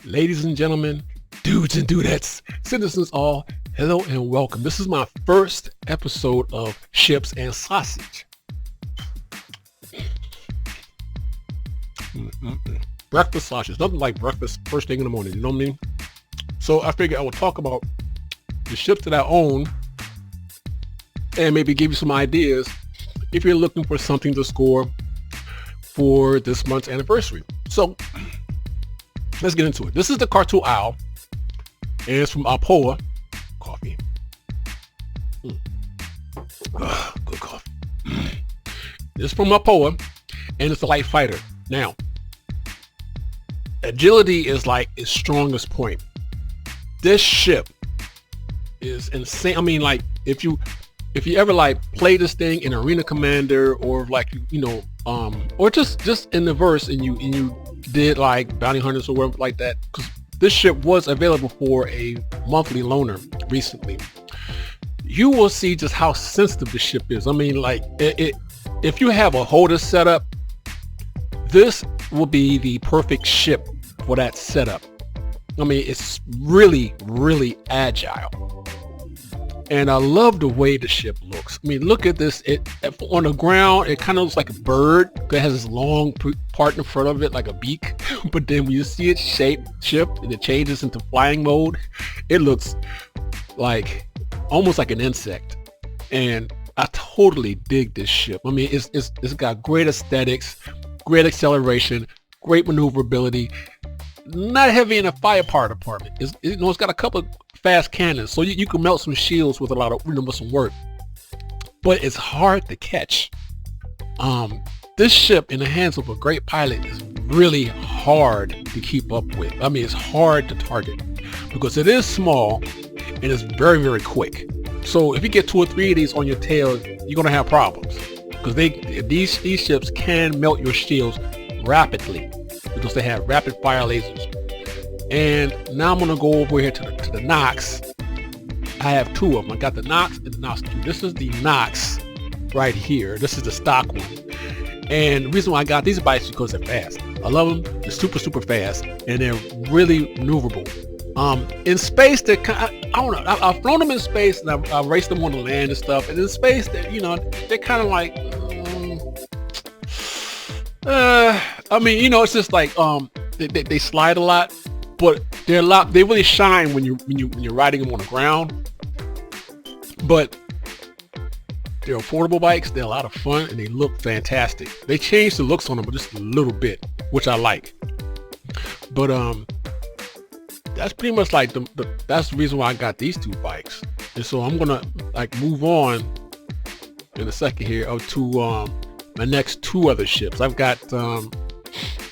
Ladies and gentlemen, dudes and dudettes, citizens all, hello and welcome. This is my first episode of Ships and Sausage. Breakfast sausage, nothing like breakfast first thing in the morning, you know what I mean? So I figured I would talk about the ships that I own and maybe give you some ideas if you're looking for something to score for this month's anniversary. So let's get into it. This is the Cartoonal, and it's from Alpha coffee. Good coffee. It's from Alpha, and it's a light fighter. Now, agility is like its strongest point. This ship is insane. I mean, like if you ever like play this thing in Arena Commander or like or just in the verse and you did like bounty hunters or whatever like that, because this ship was available for a monthly loaner recently, you will see just how sensitive the ship is. I mean, like if you have a holder setup, this will be the perfect ship for that setup. I mean, it's really, really agile. And I love the way the ship looks. I mean, look at this. On the ground, it kind of looks like a bird. It has this long part in front of it, like a beak. But then when you see it shift and it changes into flying mode, it looks like almost like an insect. And I totally dig this ship. I mean, it's got great aesthetics, great acceleration, great maneuverability. Not heavy in the firepower department. It's got a couple of fast cannons, so you can melt some shields with a lot of with some work. But it's hard to catch. This ship in the hands of a great pilot is really hard to keep up with. I mean, it's hard to target because it is small and it's very, very quick. So if you get 2 or 3 of these on your tail, you're gonna have problems because these ships can melt your shields rapidly because they have rapid fire lasers. And now I'm gonna go over here to the Knox. I have 2 of them. I got the Knox and the Knox 2. This is the Knox right here. This is the stock one. And the reason why I got these bikes is because they're fast. I love them. They're super, super fast, and they're really maneuverable. In space, they're I don't know. I've flown them in space, and I've raced them on the land and stuff. And in space, they're kind of like. I mean, it's just like they slide a lot, but they really shine when you're riding them on the ground. But they're affordable bikes. They're a lot of fun and they look fantastic. They changed the looks on them just a little bit, which I like. But that's pretty much like that's the reason why I got these 2 bikes. And so I'm gonna like move on in a second here to my next 2 other ships. I've got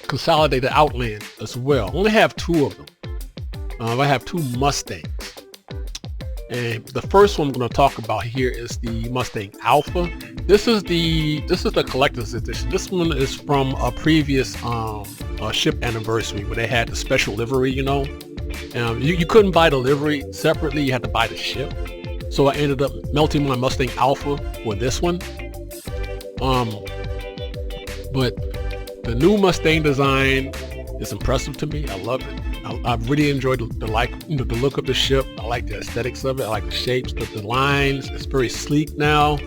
Consolidated Outland as well. I only have 2 of them. I have 2 Mustangs. And the first one I'm going to talk about here is the Mustang Alpha. This is the collector's edition. This one is from a previous ship anniversary where they had the special livery, you couldn't buy the livery separately, you had to buy the ship. So I ended up melting my Mustang Alpha for this one. But the new Mustang design is impressive to me. I love it. I really enjoyed the look of the ship. I like the aesthetics of it. I like the shapes, the lines. It's very sleek now,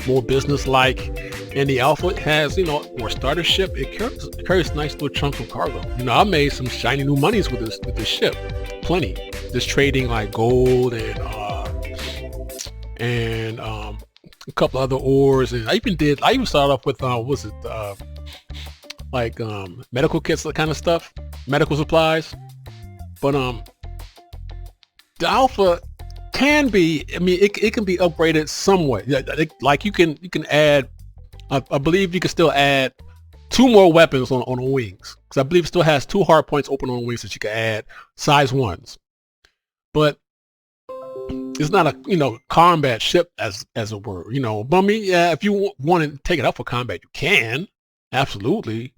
more business-like. And the Alpha has, for a starter ship, it carries nice little chunks of cargo. I made some shiny new monies with this ship, plenty. Just trading like gold and a couple other ores, and I even started off with medical kits, that kind of stuff, medical supplies. But the Alpha can be, it can be upgraded somewhat. Like you can add, I believe you can still add 2 more weapons on the wings, because I believe it still has 2 hard points open on the wings that you can add, size 1s. But it's not a combat ship as it were. But I mean, yeah, if you want to take it up for combat, you can, absolutely,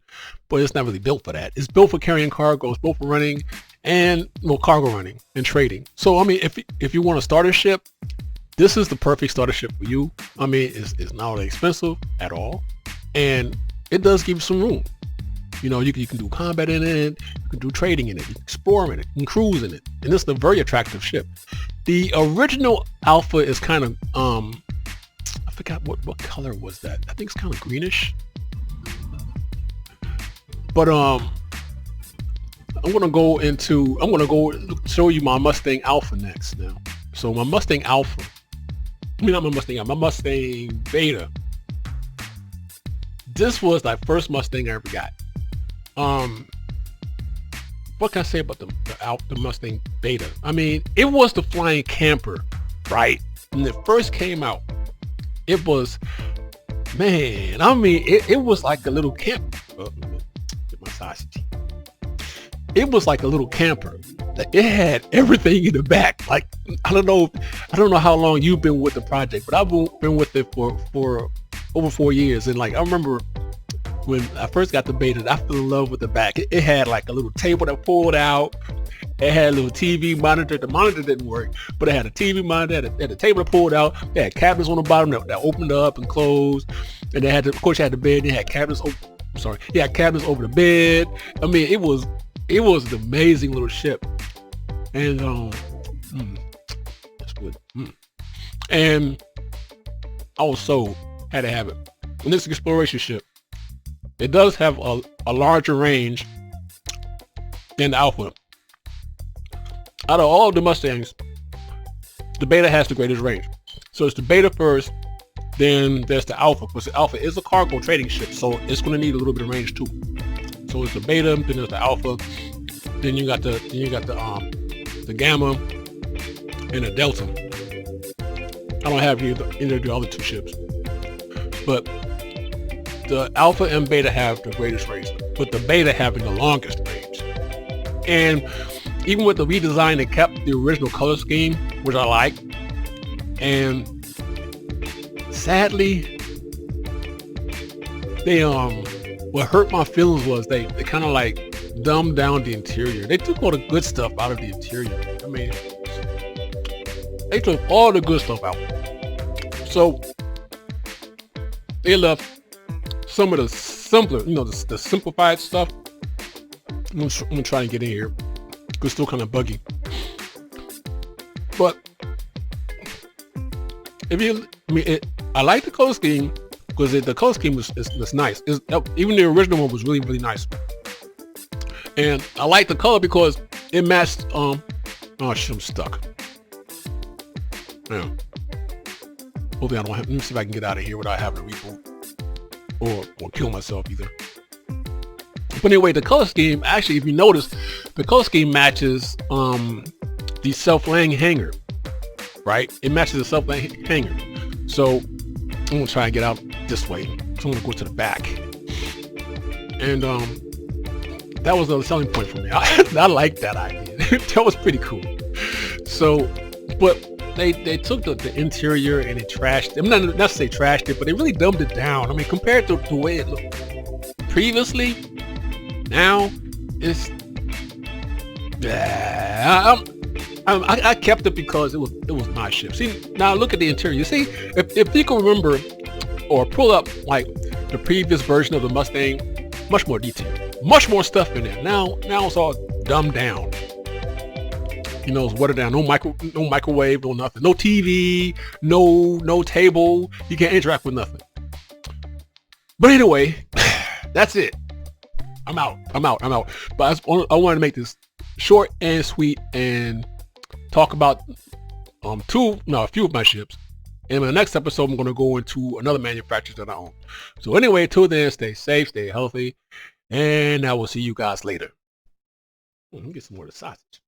but it's not really built for that. It's built for carrying cargo. It's built for running and cargo running and trading. So I mean, if you want a starter ship, this is the perfect starter ship for you. I mean, it's not really expensive at all, and it does give you some room. You know, you can do combat in it, you can do trading in it, you can explore in it, you can cruise in it, and it's a very attractive ship. The original Alpha is kind of I forgot what color was that. I think it's kind of greenish. But I'm gonna go show you my Mustang Alpha next now. So my Mustang Alpha, not my Mustang Alpha, my Mustang Beta. This was my first Mustang I ever got. What can I say about the Mustang Beta? I mean, it was the flying camper, right? When it first came out, it was, man, I mean, it was like a little camper. Get my sausage. It was like a little camper. It had everything in the back. Like, I don't know how long you've been with the project, but I've been with it for over 4 years. And like, I remember when I first got the Beta, I fell in love with the back. It had like a little table that pulled out. It had a little TV monitor. The monitor didn't work, but it had a TV monitor. It had a table that pulled out. It had cabinets on the bottom that opened up and closed. And they had, of course, you had the bed. They had cabinets. Cabinets over the bed. I mean, it was an amazing little ship. And that's good. And I was sold. Had to have it. And this exploration ship, it does have a larger range than the Alpha. Out of all the Mustangs, the Beta has the greatest range. So it's the Beta first, then there's the Alpha, because the Alpha is a cargo trading ship, so it's going to need a little bit of range too. So it's the Beta, then there's the Alpha, then you got the Gamma and the Delta. I don't have either of the other two ships, but the Alpha and Beta have the greatest range, with the Beta having the longest range. And even with the redesign, they kept the original color scheme, which I like. And sadly, they what hurt my feelings was they kind of like dumbed down the interior. They took all the good stuff out of the interior. I mean, they took all the good stuff out. So they left some of the simpler, the simplified stuff. I'm gonna try and get in here. It's still kind of buggy, but I like the color scheme because the color scheme was nice. Even the original one was really, really nice, and I like the color because it matched. Oh shit, I'm stuck. Yeah. Hopefully I don't have. Let me see if I can get out of here without having to reboot or kill myself either. But anyway, the color scheme, actually, if you notice, the color scheme matches the self-laying hanger, right? It matches the self-laying hanger. So I'm gonna try and get out this way. So I'm gonna go to the back. And that was the selling point for me. I liked that idea. That was pretty cool. So, but they took the interior and they trashed it. I'm not to say trashed it, but they really dumbed it down. I mean, compared to the way it looked previously, now it's I kept it because it was my ship. See, now look at the interior. See, if you can remember or pull up like the previous version of the Mustang, much more detail, much more stuff in there. Now it's all dumbed down. It's watered down. No microwave, no nothing. No TV, no table. You can't interact with nothing. But anyway, that's it. I'm out. But I wanted to make this short and sweet and talk about a few of my ships. And in the next episode, I'm going to go into another manufacturer that I own. So anyway, till then, stay safe, stay healthy, and I will see you guys later. Let me get some more of the sausage.